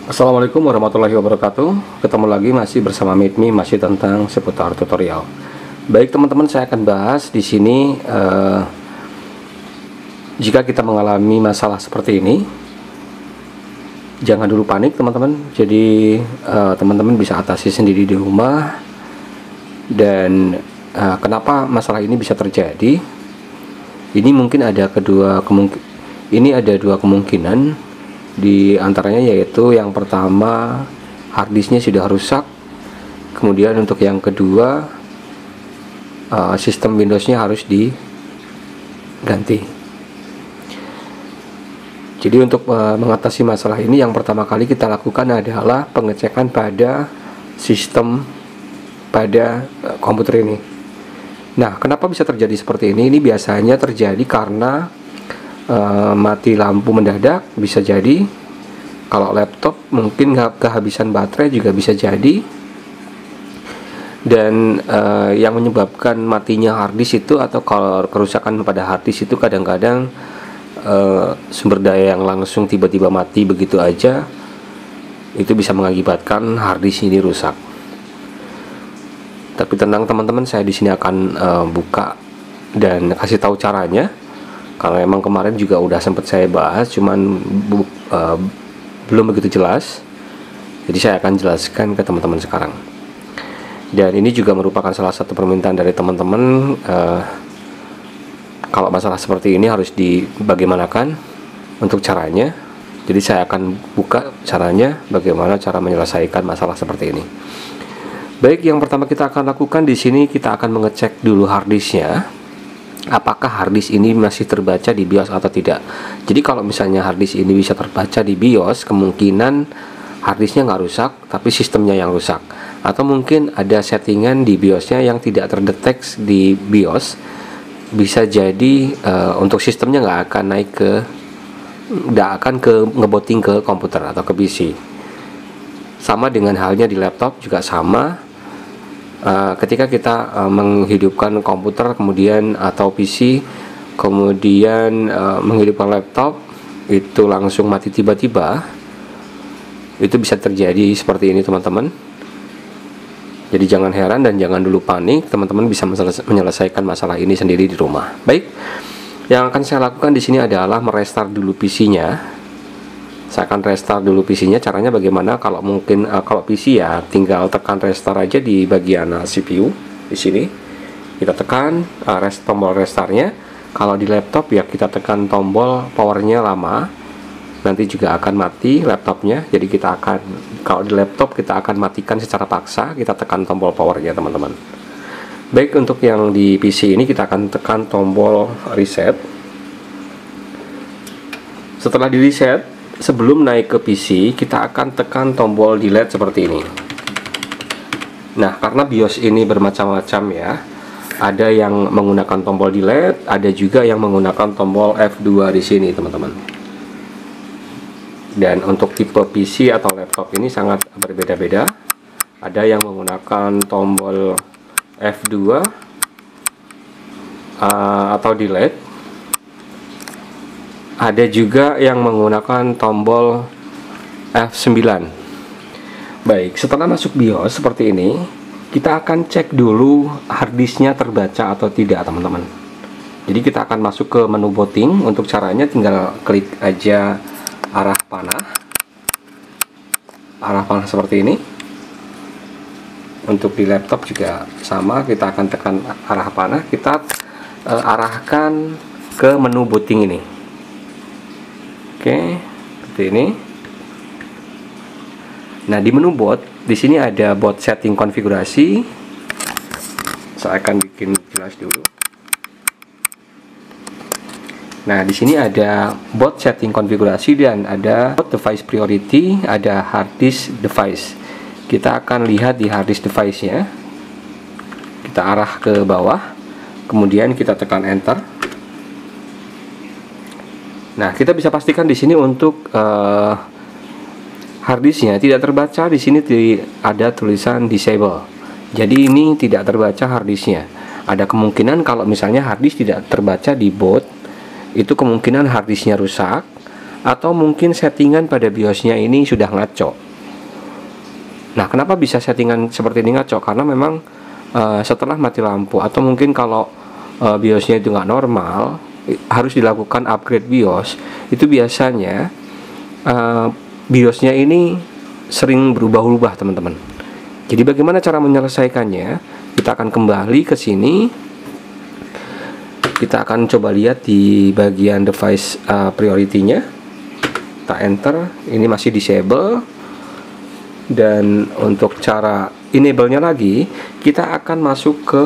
Assalamualaikum warahmatullahi wabarakatuh. Ketemu lagi masih bersama Midmi, masih tentang seputar tutorial. Baik teman-teman, saya akan bahas di sini jika kita mengalami masalah seperti ini, jangan dulu panik teman-teman. Jadi teman-teman bisa atasi sendiri di rumah. Dan kenapa masalah ini bisa terjadi? Ini mungkin ada dua kemungkinan. Di antaranya yaitu yang pertama, harddisknya sudah rusak. Kemudian untuk yang kedua, sistem Windowsnya harus diganti. Jadi untuk mengatasi masalah ini, yang pertama kali kita lakukan adalah pengecekan pada sistem pada komputer ini. Nah, kenapa bisa terjadi seperti ini? Ini biasanya terjadi karena mati lampu mendadak, bisa jadi. Kalau laptop mungkin kehabisan baterai juga bisa jadi. Dan yang menyebabkan matinya harddisk itu, atau kalau kerusakan pada harddisk itu, kadang-kadang sumber daya yang langsung tiba-tiba mati begitu aja, itu bisa mengakibatkan harddisk ini rusak. Tapi tenang teman-teman, saya di sini akan buka dan kasih tahu caranya. Karena memang kemarin juga udah sempat saya bahas, cuman belum begitu jelas. Jadi saya akan jelaskan ke teman-teman sekarang. Dan ini juga merupakan salah satu permintaan dari teman-teman. Kalau masalah seperti ini harus dibagaimanakan untuk caranya. Jadi saya akan buka caranya, bagaimana cara menyelesaikan masalah seperti ini. Baik, yang pertama kita akan lakukan di sini, kita akan mengecek dulu harddisknya. Apakah harddisk ini masih terbaca di BIOS atau tidak. Jadi kalau misalnya harddisk ini bisa terbaca di BIOS, kemungkinan harddisknya nggak rusak, tapi sistemnya yang rusak. Atau mungkin ada settingan di BIOSnya yang tidak terdeteksi di BIOS. Bisa jadi untuk sistemnya nggak akan ngebooting ke komputer atau ke PC. Sama dengan halnya di laptop juga sama. Ketika kita menghidupkan komputer kemudian atau PC, kemudian menghidupkan laptop, itu langsung mati tiba-tiba, itu bisa terjadi seperti ini teman-teman. Jadi jangan heran dan jangan dulu panik, teman-teman bisa menyelesaikan masalah ini sendiri di rumah. Baik, yang akan saya lakukan di sini adalah merestart dulu PC-nya. Saya akan restart dulu PC-nya. Caranya bagaimana? Kalau mungkin kalau PC ya tinggal tekan restart aja di bagian CPU di sini. Kita tekan tombol restartnya. Kalau di laptop ya kita tekan tombol powernya lama. Nanti juga akan mati laptopnya. Jadi kalau di laptop kita akan matikan secara paksa. Kita tekan tombol powernya teman-teman. Baik, untuk yang di PC ini kita akan tekan tombol reset. Setelah di reset, sebelum naik ke PC, kita akan tekan tombol delete seperti ini. Nah, karena BIOS ini bermacam-macam ya. Ada yang menggunakan tombol delete, ada juga yang menggunakan tombol F2 di sini, teman-teman. Dan untuk tipe PC atau laptop ini sangat berbeda-beda. Ada yang menggunakan tombol F2 atau delete. Ada juga yang menggunakan tombol F9. Baik, setelah masuk BIOS seperti ini, kita akan cek dulu harddisknya terbaca atau tidak teman-teman. Jadi kita akan masuk ke menu booting. Untuk caranya tinggal klik aja arah panah seperti ini. Untuk di laptop juga sama, kita akan tekan arah panah, kita arahkan ke menu booting ini. Oke, seperti ini. Nah, di menu boot, di sini ada boot setting konfigurasi. Saya akan bikin jelas dulu. Nah, di sini ada boot setting konfigurasi dan ada boot device priority, ada hard disk device. Kita akan lihat di hard disk device-nya. Kita arah ke bawah, kemudian kita tekan enter. Nah, kita bisa pastikan di sini untuk harddisknya tidak terbaca. Di sini ada tulisan disable. Jadi ini tidak terbaca harddisknya. Ada kemungkinan kalau misalnya harddisk tidak terbaca di boot, itu kemungkinan harddisknya rusak atau mungkin settingan pada BIOSnya ini sudah ngaco. Nah, kenapa bisa settingan seperti ini ngaco? Karena memang setelah mati lampu, atau mungkin kalau BIOSnya itu nggak normal, harus dilakukan upgrade BIOS. Itu biasanya BIOSnya ini sering berubah-ubah, teman-teman. Jadi bagaimana cara menyelesaikannya? Kita akan kembali ke sini. Kita akan coba lihat di bagian device priority-nya. Kita enter, ini masih disable. Dan untuk cara enable-nya lagi, kita akan masuk ke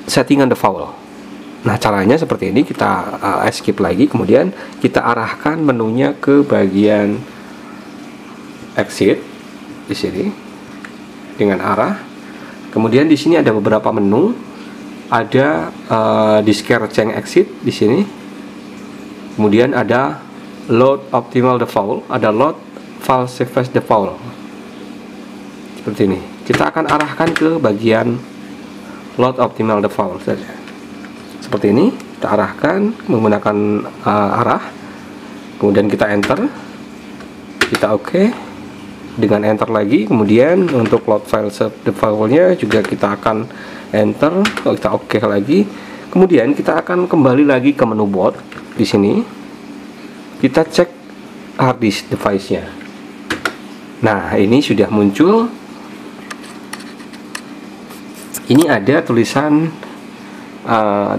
settingan default. Nah, caranya seperti ini. Kita escape lagi, kemudian kita arahkan menunya ke bagian exit di sini dengan arah. Kemudian di sini ada beberapa menu. Ada Discard Change Exit di sini. Kemudian ada Load Optimal Default, ada Load File Save Default. Seperti ini. Kita akan arahkan ke bagian Load Optimal Default saja. Seperti ini, kita arahkan menggunakan arah. Kemudian kita enter. Kita oke. Dengan enter lagi. Kemudian untuk Load File Save Default-nya juga kita akan enter. Kita oke lagi. Kemudian kita akan kembali lagi ke menu boot. Di sini kita cek hard disk device-nya. Nah, ini sudah muncul. Ini ada tulisan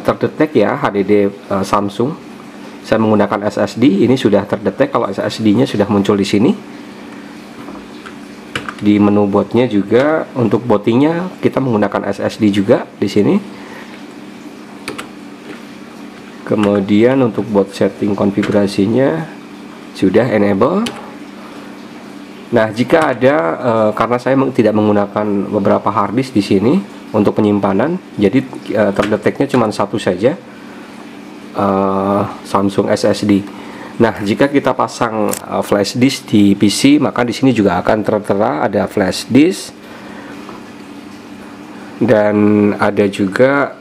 terdetek ya, HDD Samsung. Saya menggunakan SSD, ini sudah terdetek kalau SSD-nya sudah muncul di sini. Di menu bootnya juga, untuk bootingnya kita menggunakan SSD juga di sini. Kemudian untuk boot setting konfigurasinya sudah enable. Nah, jika ada karena saya tidak menggunakan beberapa hard disk di sini untuk penyimpanan, jadi terdeteknya cuma satu saja, Samsung SSD. Nah, jika kita pasang flash disk di PC, maka di sini juga akan tertera ada flash disk, dan ada juga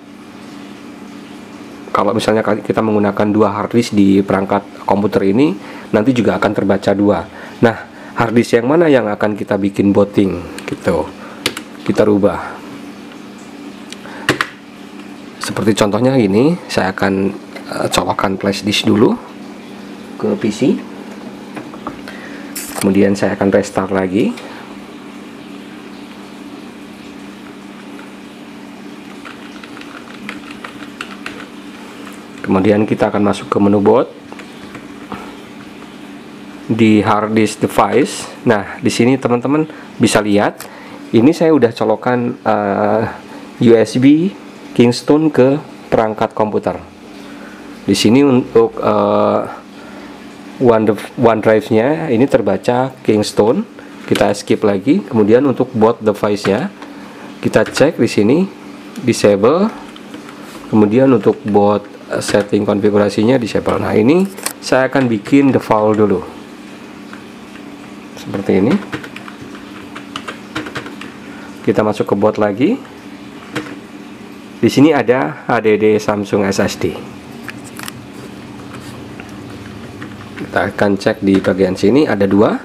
kalau misalnya kita menggunakan dua hard disk di perangkat komputer ini, nanti juga akan terbaca dua. Nah, hard disk yang mana yang akan kita bikin booting gitu, kita rubah. Seperti contohnya ini, saya akan colokkan flash disk dulu ke PC. Kemudian saya akan restart lagi. Kemudian kita akan masuk ke menu boot di hard disk device. Nah, di sini teman-teman bisa lihat, ini saya udah colokan USB Kingston ke perangkat komputer. Di sini untuk OneDrive-nya ini terbaca Kingston. Kita skip lagi. Kemudian untuk boot device-nya kita cek di sini disable. Kemudian untuk boot setting konfigurasinya disable. Nah, ini saya akan bikin default dulu. Seperti ini. Kita masuk ke boot lagi. Di sini ada HDD Samsung SSD. Kita akan cek di bagian sini ada dua.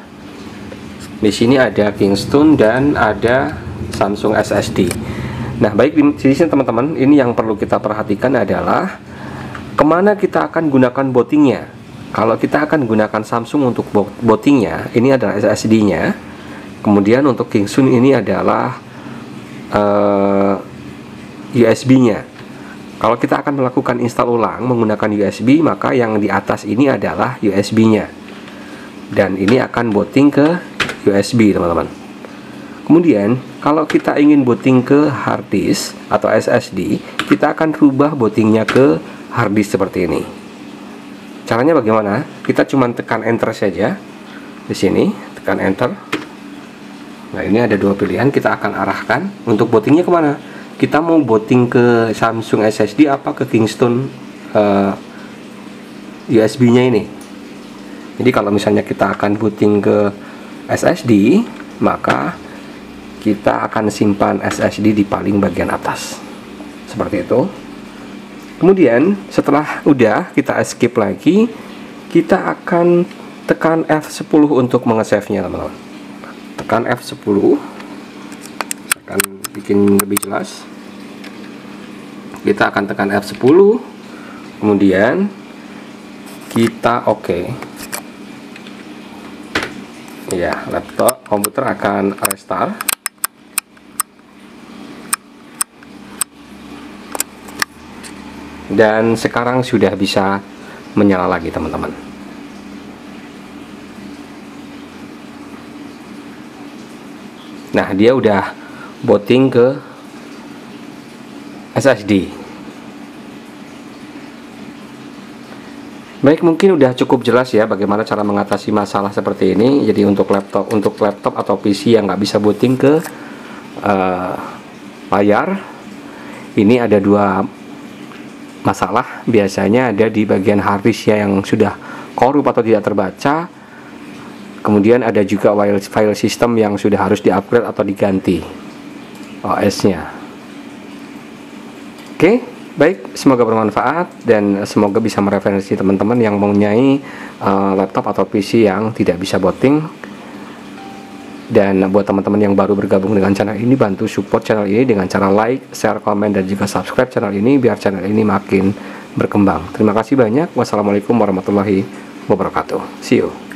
Di sini ada Kingston dan ada Samsung SSD. Nah, baik di sini teman-teman, ini yang perlu kita perhatikan adalah kemana kita akan gunakan bootingnya. Kalau kita akan gunakan Samsung untuk bootingnya, ini adalah SSD-nya. Kemudian untuk Kingston ini adalah USB-nya. Kalau kita akan melakukan install ulang menggunakan USB, maka yang di atas ini adalah USB-nya. Dan ini akan booting ke USB, teman-teman. Kemudian, kalau kita ingin booting ke hard disk atau SSD, kita akan rubah bootingnya ke hard disk seperti ini. Caranya bagaimana? Kita cuma tekan enter saja. Di sini, tekan enter. Nah, ini ada dua pilihan, kita akan arahkan. Untuk bootingnya kemana? Kita mau booting ke Samsung SSD apa ke Kingston USB-nya ini. Jadi kalau misalnya kita akan booting ke SSD, maka kita akan simpan SSD di paling bagian atas. Seperti itu. Kemudian setelah udah kita escape lagi, kita akan tekan F10 untuk mengesave-nya teman-teman. Tekan F10, akan bikin lebih jelas. Kita akan tekan F10, kemudian kita oke. Ya, laptop komputer akan restart. Dan sekarang sudah bisa menyala lagi teman-teman. Nah, dia udah booting ke SSD. Baik, mungkin udah cukup jelas ya bagaimana cara mengatasi masalah seperti ini. Jadi untuk laptop atau PC yang nggak bisa booting ke layar, ini ada dua masalah. Biasanya ada di bagian harddisknya yang sudah korup atau tidak terbaca. Kemudian ada juga file system yang sudah harus di-upgrade atau diganti OS-nya. Oke, baik, semoga bermanfaat dan semoga bisa mereferensi teman-teman yang mempunyai laptop atau PC yang tidak bisa booting. Dan buat teman-teman yang baru bergabung dengan channel ini, bantu support channel ini dengan cara like, share, komen, dan juga subscribe channel ini biar channel ini makin berkembang. Terima kasih banyak. Wassalamualaikum warahmatullahi wabarakatuh. See you.